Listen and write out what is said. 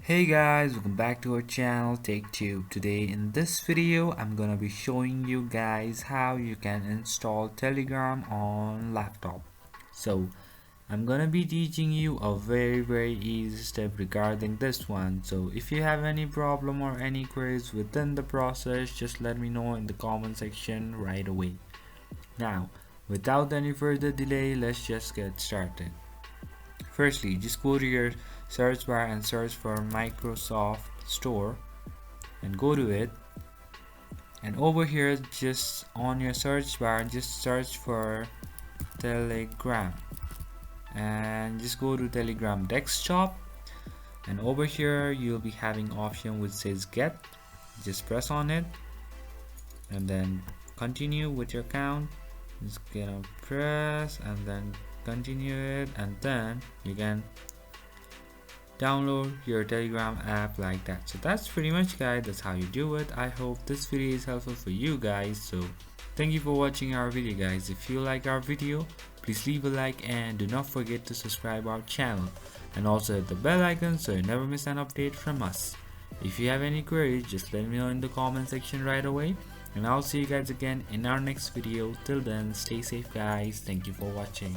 Hey guys, welcome back to our channel Take Tube. Today in this video I'm gonna be showing you guys how you can install Telegram on laptop. So I'm gonna be teaching you a very easy step regarding this one. So if you have any problem or any queries within the process, just let me know in the comment section right away. Now without any further delay, let's just get started. Firstly, just go to your search bar and search for Microsoft Store and go to it, and over here just on your search bar just search for Telegram and just go to Telegram desktop, and over here you'll be having option which says get. Just press on it and then continue with your account. Just gonna press and then continue it, and then you can download your Telegram app like that. So that's pretty much, guys, that's how you do it. I hope this video is helpful for you guys. So thank you for watching our video, guys. If you like our video, please leave a like and do not forget to subscribe our channel, and also hit the bell icon so you never miss an update from us. If you have any queries, just let me know in the comment section right away, and I'll see you guys again in our next video. Till then, stay safe, guys. Thank you for watching.